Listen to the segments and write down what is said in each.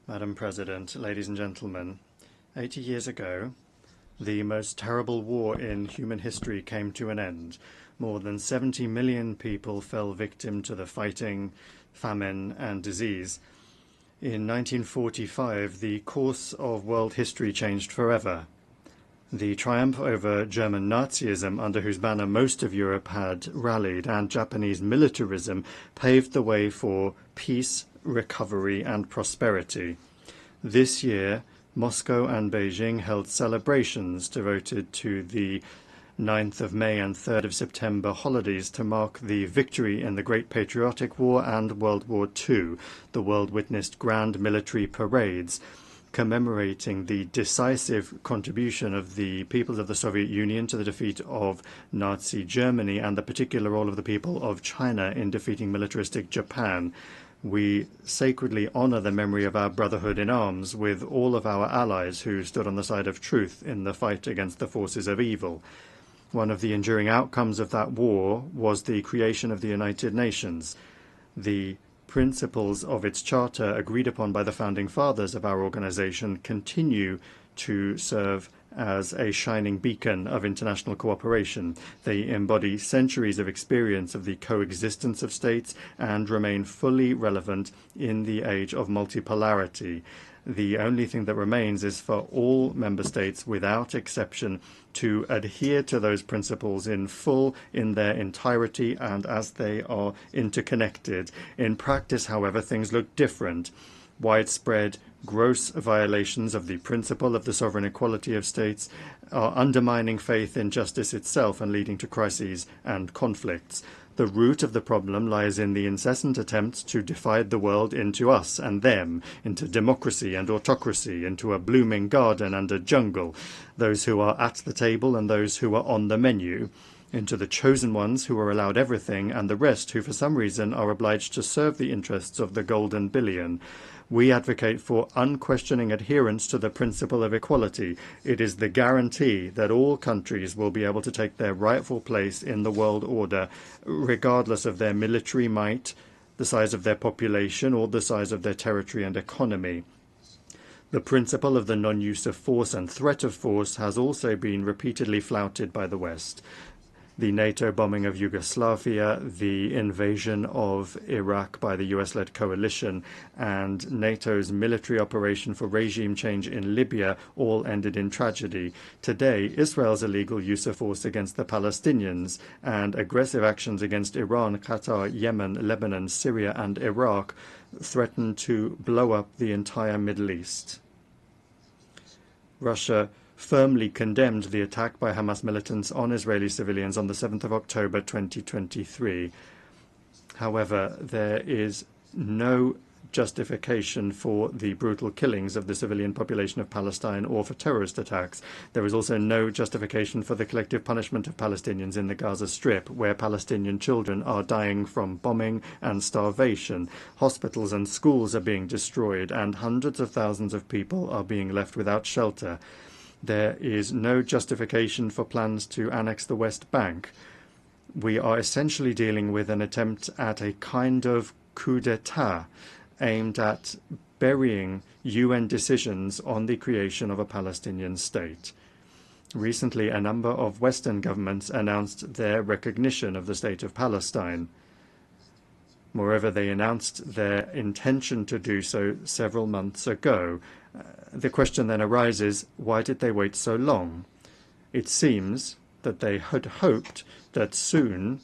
Madam President, ladies and gentlemen, 80 years ago, the most terrible war in human history came to an end. More than 70 million people fell victim to the fighting, famine, and disease. In 1945, the course of world history changed forever. The triumph over German Nazism, under whose banner most of Europe had rallied, and Japanese militarism paved the way for peace, recovery, and prosperity. This year, Moscow and Beijing held celebrations devoted to the 9th of May and 3rd of September holidays to mark the victory in the Great Patriotic War and World War II. The world witnessed grand military parades commemorating the decisive contribution of the peoples of the Soviet Union to the defeat of Nazi Germany and the particular role of the people of China in defeating militaristic Japan. We sacredly honor the memory of our brotherhood in arms with all of our allies who stood on the side of truth in the fight against the forces of evil. One of the enduring outcomes of that war was the creation of the United Nations. The principles of its charter agreed upon by the founding fathers of our organization continue to serve as a shining beacon of international cooperation. They embody centuries of experience of the coexistence of states and remain fully relevant in the age of multipolarity. The only thing that remains is for all member states, without exception, to adhere to those principles in full, in their entirety, and as they are interconnected. In practice, however, things look different. Widespread, gross violations of the principle of the sovereign equality of states are undermining faith in justice itself and leading to crises and conflicts. The root of the problem lies in the incessant attempts to divide the world into us and them, into democracy and autocracy, into a blooming garden and a jungle, those who are at the table and those who are on the menu, into the chosen ones who are allowed everything and the rest who for some reason are obliged to serve the interests of the golden billion. We advocate for unquestioning adherence to the principle of equality. It is the guarantee that all countries will be able to take their rightful place in the world order, regardless of their military might, the size of their population, or the size of their territory and economy. The principle of the non-use of force and threat of force has also been repeatedly flouted by the West. The NATO bombing of Yugoslavia, the invasion of Iraq by the US-led coalition, and NATO's military operation for regime change in Libya all ended in tragedy. Today, Israel's illegal use of force against the Palestinians and aggressive actions against Iran, Qatar, Yemen, Lebanon, Syria, and Iraq threaten to blow up the entire Middle East. Russia firmly condemned the attack by Hamas militants on Israeli civilians on the 7th of October 2023. However, there is no justification for the brutal killings of the civilian population of Palestine or for terrorist attacks. There is also no justification for the collective punishment of Palestinians in the Gaza Strip, where Palestinian children are dying from bombing and starvation. Hospitals and schools are being destroyed, and hundreds of thousands of people are being left without shelter. There is no justification for plans to annex the West Bank. We are essentially dealing with an attempt at a kind of coup d'etat aimed at burying UN decisions on the creation of a Palestinian state. Recently, a number of Western governments announced their recognition of the state of Palestine. Moreover, they announced their intention to do so several months ago. The question then arises, why did they wait so long? It seems that they had hoped that soon,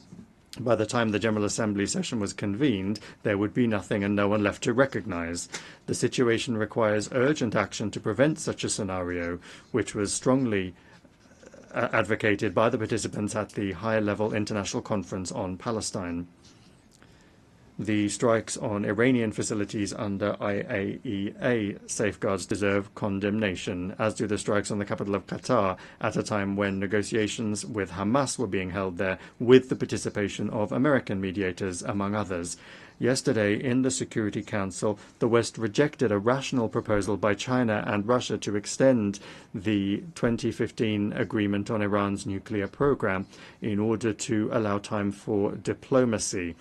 by the time the General Assembly session was convened, there would be nothing and no one left to recognize. The situation requires urgent action to prevent such a scenario, which was strongly advocated by the participants at the high-level international conference on Palestine. The strikes on Iranian facilities under IAEA safeguards deserve condemnation, as do the strikes on the capital of Qatar at a time when negotiations with Hamas were being held there with the participation of American mediators, among others. Yesterday, in the Security Council, the West rejected a rational proposal by China and Russia to extend the 2015 agreement on Iran's nuclear program in order to allow time for diplomacy.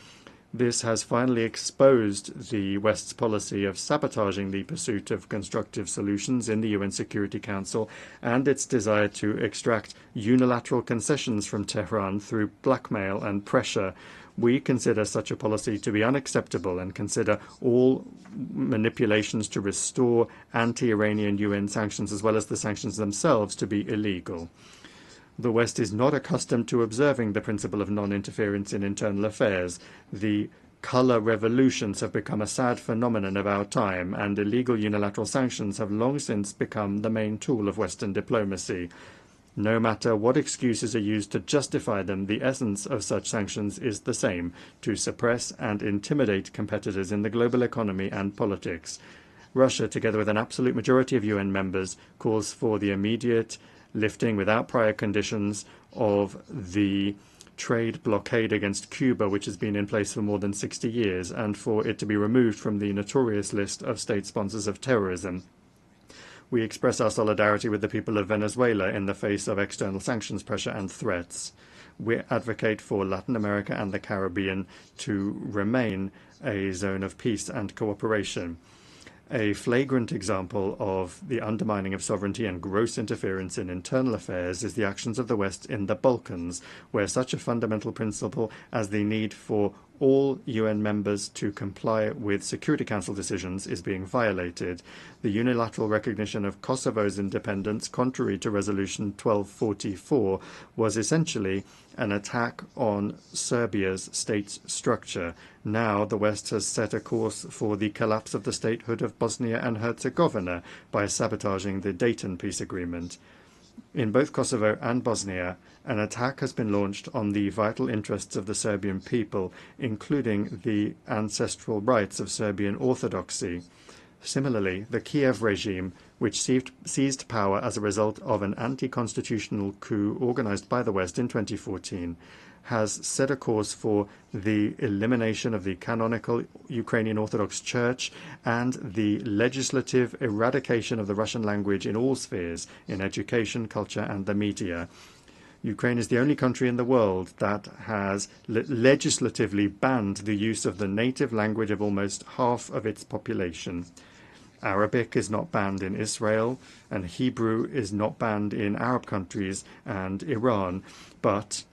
This has finally exposed the West's policy of sabotaging the pursuit of constructive solutions in the UN Security Council and its desire to extract unilateral concessions from Tehran through blackmail and pressure. We consider such a policy to be unacceptable and consider all manipulations to restore anti-Iranian UN sanctions as well as the sanctions themselves to be illegal. The West is not accustomed to observing the principle of non-interference in internal affairs. The color revolutions have become a sad phenomenon of our time, and illegal unilateral sanctions have long since become the main tool of Western diplomacy. No matter what excuses are used to justify them, the essence of such sanctions is the same: to suppress and intimidate competitors in the global economy and politics. Russia, together with an absolute majority of UN members, calls for the immediate lifting without prior conditions of the trade blockade against Cuba, which has been in place for more than 60 years, and for it to be removed from the notorious list of state sponsors of terrorism. We express our solidarity with the people of Venezuela in the face of external sanctions pressure and threats. We advocate for Latin America and the Caribbean to remain a zone of peace and cooperation. A flagrant example of the undermining of sovereignty and gross interference in internal affairs is the actions of the West in the Balkans, where such a fundamental principle as the need for all UN members to comply with Security Council decisions is being violated. The unilateral recognition of Kosovo's independence, contrary to Resolution 1244, was essentially an attack on Serbia's state structure. Now the West has set a course for the collapse of the statehood of Bosnia and Herzegovina by sabotaging the Dayton peace agreement. In both Kosovo and Bosnia, an attack has been launched on the vital interests of the Serbian people, including the ancestral rights of Serbian Orthodoxy. Similarly, the Kiev regime, which seized power as a result of an anti-constitutional coup organized by the West in 2014, has set a course for the elimination of the canonical Ukrainian Orthodox Church and the legislative eradication of the Russian language in all spheres, in education, culture, and the media. Ukraine is the only country in the world that has legislatively banned the use of the native language of almost half of its population. Arabic is not banned in Israel, and Hebrew is not banned in Arab countries and Iran, but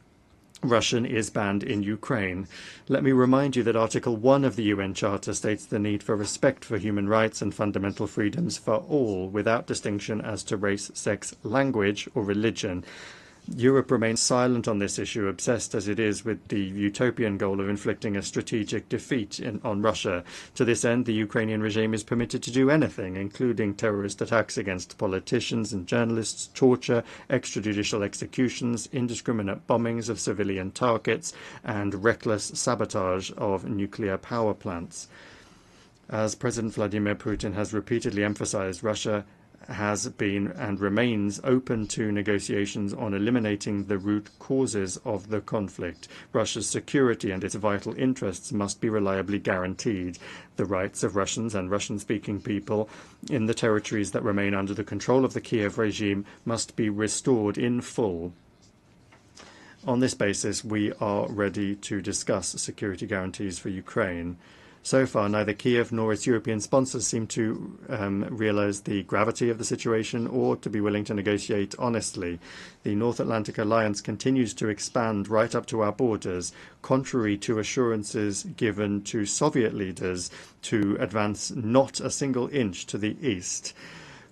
Russian is banned in Ukraine. Let me remind you that Article 1 of the UN Charter states the need for respect for human rights and fundamental freedoms for all, without distinction as to race, sex, language, or religion. Europe remains silent on this issue, obsessed as it is with the utopian goal of inflicting a strategic defeat on Russia. To this end, the Ukrainian regime is permitted to do anything, including terrorist attacks against politicians and journalists, torture, extrajudicial executions, indiscriminate bombings of civilian targets, and reckless sabotage of nuclear power plants. As President Vladimir Putin has repeatedly emphasized, Russia has been and remains open to negotiations on eliminating the root causes of the conflict. Russia's security and its vital interests must be reliably guaranteed. The rights of Russians and Russian-speaking people in the territories that remain under the control of the Kiev regime must be restored in full. On this basis, we are ready to discuss security guarantees for Ukraine. So far, neither Kiev nor its European sponsors seem to realize the gravity of the situation or to be willing to negotiate honestly. The North Atlantic Alliance continues to expand right up to our borders, contrary to assurances given to Soviet leaders to advance not a single inch to the east.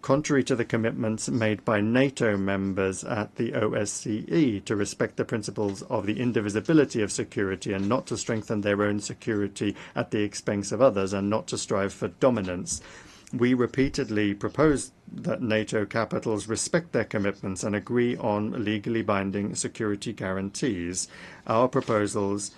Contrary to the commitments made by NATO members at the OSCE to respect the principles of the indivisibility of security and not to strengthen their own security at the expense of others and not to strive for dominance, we repeatedly propose that NATO capitals respect their commitments and agree on legally binding security guarantees. Our proposals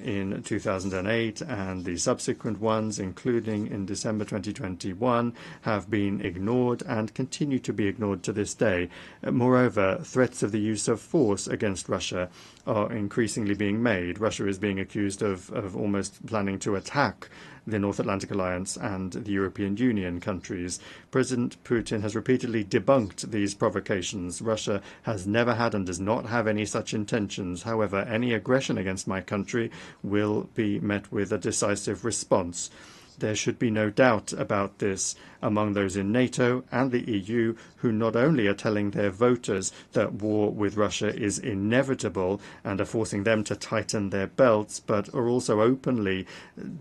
in 2008 and the subsequent ones, including in December 2021, have been ignored and continue to be ignored to this day. Moreover, threats of the use of force against Russia are increasingly being made. Russia is being accused of almost planning to attack the North Atlantic Alliance and the European Union countries. President Putin has repeatedly debunked these provocations. Russia has never had and does not have any such intentions. However, any aggression against my country will be met with a decisive response. There should be no doubt about this among those in NATO and the EU who not only are telling their voters that war with Russia is inevitable and are forcing them to tighten their belts, but are also openly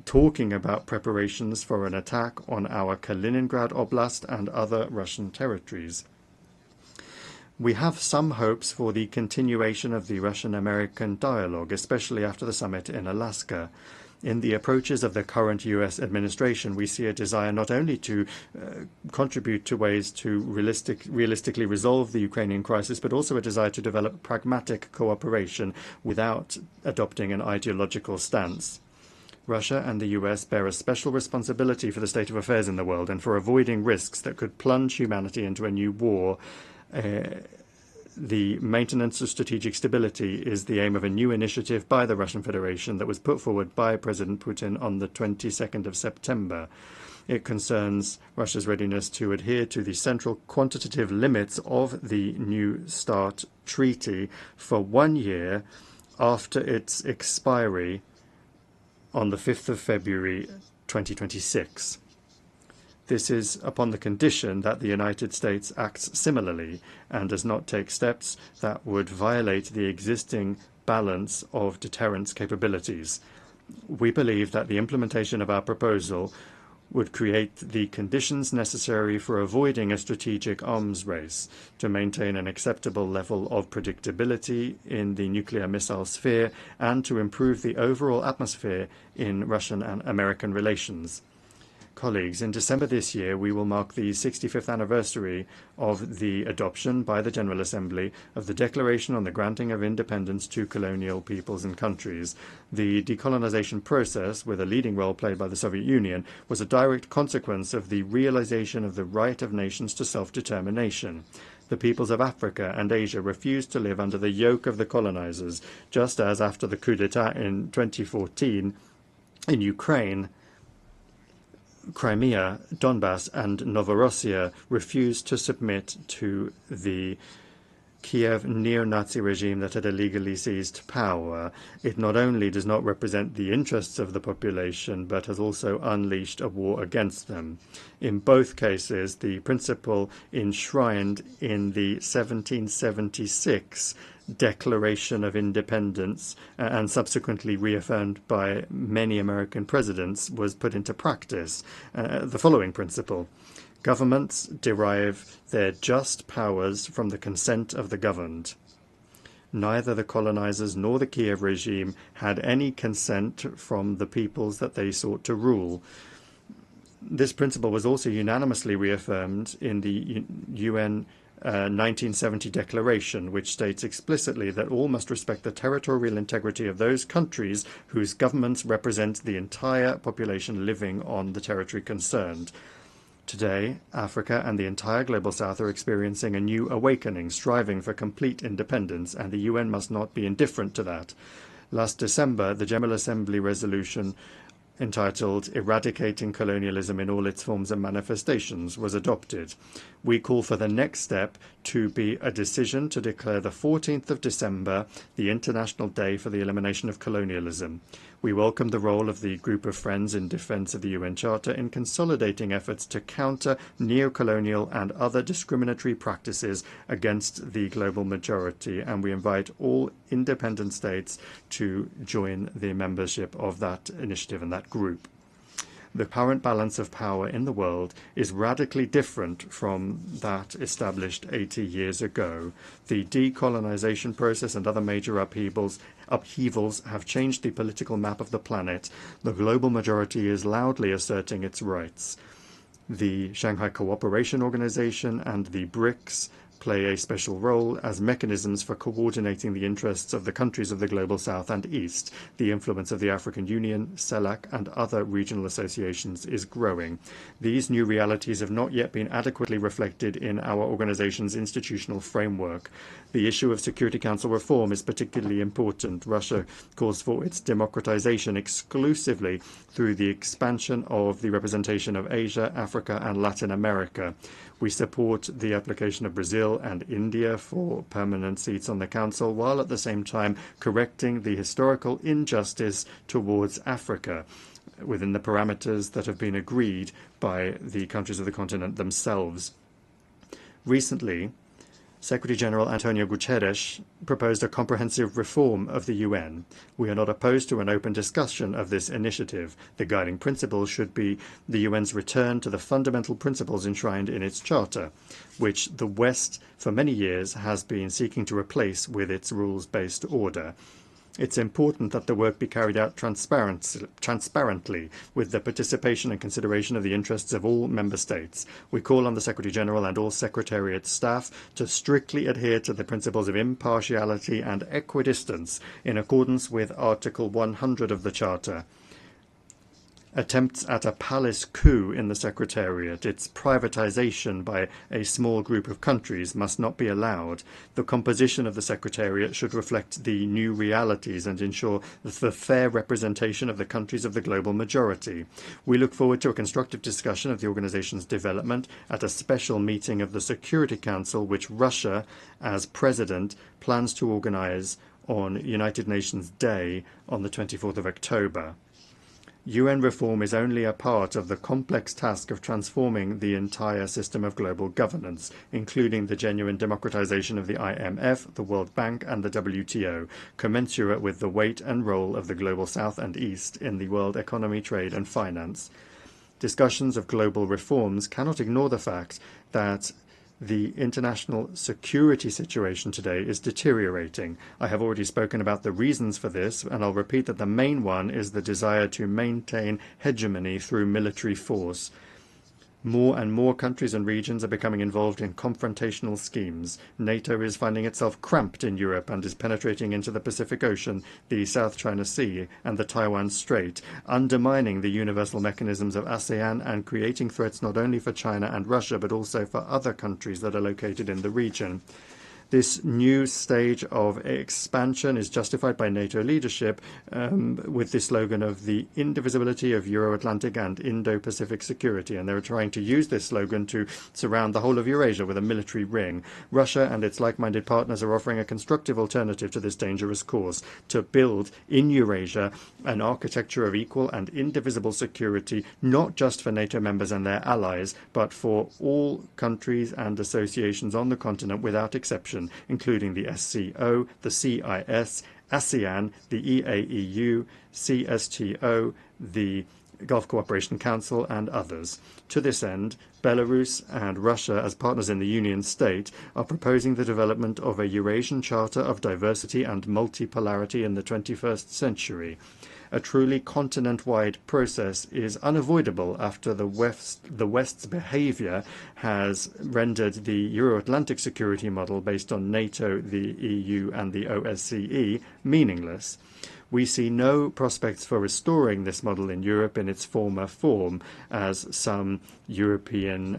talking about preparations for an attack on our Kaliningrad Oblast and other Russian territories. We have some hopes for the continuation of the Russian-American dialogue, especially after the summit in Alaska. In the approaches of the current US administration, we see a desire not only to contribute to ways to realistically resolve the Ukrainian crisis, but also a desire to develop pragmatic cooperation without adopting an ideological stance. Russia and the US bear a special responsibility for the state of affairs in the world and for avoiding risks that could plunge humanity into a new war. The maintenance of strategic stability is the aim of a new initiative by the Russian Federation that was put forward by President Putin on the 22nd of September. It concerns Russia's readiness to adhere to the central quantitative limits of the New START treaty for 1 year after its expiry on the 5th of February 2026. This is upon the condition that the United States acts similarly and does not take steps that would violate the existing balance of deterrence capabilities. We believe that the implementation of our proposal would create the conditions necessary for avoiding a strategic arms race, to maintain an acceptable level of predictability in the nuclear missile sphere, and to improve the overall atmosphere in Russian and American relations. Colleagues, in December this year, we will mark the 65th anniversary of the adoption by the General Assembly of the Declaration on the Granting of Independence to Colonial Peoples and Countries. The decolonization process, with a leading role played by the Soviet Union, was a direct consequence of the realization of the right of nations to self-determination. The peoples of Africa and Asia refused to live under the yoke of the colonizers, just as after the coup d'etat in 2014 in Ukraine, Crimea, Donbass, and Novorossiya refused to submit to the Kiev neo-Nazi regime that had illegally seized power. It not only does not represent the interests of the population, but has also unleashed a war against them. In both cases, the principle enshrined in the 1776 Declaration of Independence and subsequently reaffirmed by many American presidents was put into practice. The following principle: governments derive their just powers from the consent of the governed. Neither the colonizers nor the Kiev regime had any consent from the peoples that they sought to rule. This principle was also unanimously reaffirmed in the UN 1970 Declaration, which states explicitly that all must respect the territorial integrity of those countries whose governments represent the entire population living on the territory concerned. Today, Africa and the entire Global South are experiencing a new awakening, striving for complete independence, and the UN must not be indifferent to that. Last December, the General Assembly resolution entitled Eradicating Colonialism in All Its Forms and Manifestations was adopted. We call for the next step to be a decision to declare the 14th of December the International Day for the Elimination of Colonialism. We welcome the role of the Group of Friends in defense of the UN Charter in consolidating efforts to counter neo-colonial and other discriminatory practices against the global majority, and we invite all independent states to join the membership of that initiative and that group. The current balance of power in the world is radically different from that established 80 years ago. The decolonization process and other major upheavals have changed the political map of the planet. The global majority is loudly asserting its rights. The Shanghai Cooperation Organization and the BRICS play a special role as mechanisms for coordinating the interests of the countries of the Global South and East. The influence of the African Union, CELAC, and other regional associations is growing. These new realities have not yet been adequately reflected in our organization's institutional framework. The issue of Security Council reform is particularly important. Russia calls for its democratization exclusively through the expansion of the representation of Asia, Africa, and Latin America. We support the application of Brazil and India for permanent seats on the Council, while at the same time correcting the historical injustice towards Africa within the parameters that have been agreed by the countries of the continent themselves. Recently, Secretary General Antonio Guterres proposed a comprehensive reform of the UN. We are not opposed to an open discussion of this initiative. The guiding principle should be the UN's return to the fundamental principles enshrined in its charter, which the West for many years has been seeking to replace with its rules-based order. It's important that the work be carried out transparently, with the participation and consideration of the interests of all member states. We call on the Secretary-General and all Secretariat staff to strictly adhere to the principles of impartiality and equidistance in accordance with Article 100 of the Charter. Attempts at a palace coup in the Secretariat, its privatization by a small group of countries, must not be allowed. The composition of the Secretariat should reflect the new realities and ensure the fair representation of the countries of the global majority. We look forward to a constructive discussion of the organization's development at a special meeting of the Security Council, which Russia, as president, plans to organize on United Nations Day on the 24th of October. UN reform is only a part of the complex task of transforming the entire system of global governance, including the genuine democratization of the IMF, the World Bank, and the WTO, commensurate with the weight and role of the Global South and East in the world economy, trade, and finance. Discussions of global reforms cannot ignore the fact that the international security situation today is deteriorating. I have already spoken about the reasons for this, and I'll repeat that the main one is the desire to maintain hegemony through military force. More and more countries and regions are becoming involved in confrontational schemes. NATO is finding itself cramped in Europe and is penetrating into the Pacific Ocean, the South China Sea, and the Taiwan Strait, undermining the universal mechanisms of ASEAN and creating threats not only for China and Russia, but also for other countries that are located in the region. This new stage of expansion is justified by NATO leadership with the slogan of the indivisibility of Euro-Atlantic and Indo-Pacific security, and they're trying to use this slogan to surround the whole of Eurasia with a military ring. Russia and its like-minded partners are offering a constructive alternative to this dangerous course, to build in Eurasia an architecture of equal and indivisible security, not just for NATO members and their allies, but for all countries and associations on the continent without exception, including the SCO, the CIS, ASEAN, the EAEU, CSTO, the Gulf Cooperation Council, and others. To this end, Belarus and Russia, as partners in the Union State, are proposing the development of a Eurasian Charter of Diversity and Multipolarity in the 21st century. A truly continent-wide process is unavoidable after the West's behavior has rendered the Euro-Atlantic security model based on NATO, the EU, and the OSCE meaningless. We see no prospects for restoring this model in Europe in its former form, as some European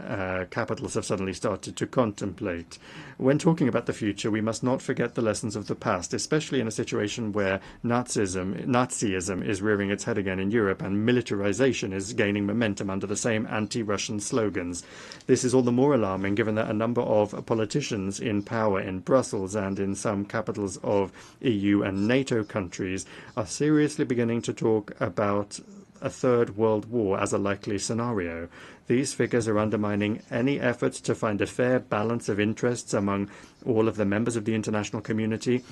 capitals have suddenly started to contemplate. When talking about the future, we must not forget the lessons of the past, especially in a situation where Nazism is rearing its head again in Europe and militarization is gaining momentum under the same anti-Russian slogans. This is all the more alarming given that a number of politicians in power in Brussels and in some capitals of EU and NATO countries are seriously beginning to talk about a third world war as a likely scenario. These figures are undermining any efforts to find a fair balance of interests among all of the members of the international community,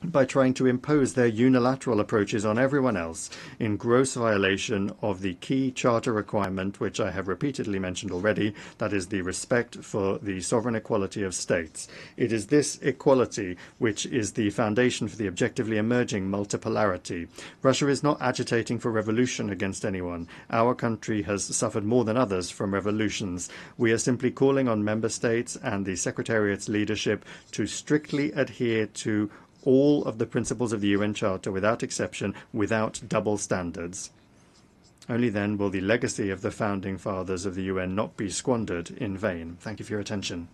by trying to impose their unilateral approaches on everyone else in gross violation of the key charter requirement, which I have repeatedly mentioned already, that is the respect for the sovereign equality of states. It is this equality which is the foundation for the objectively emerging multipolarity. Russia is not agitating for revolution against anyone. Our country has suffered more than others from revolutions. We are simply calling on member states and the Secretariat's leadership to strictly adhere to all of the principles of the UN Charter without exception, without double standards. Only then will the legacy of the founding fathers of the UN not be squandered in vain. Thank you for your attention.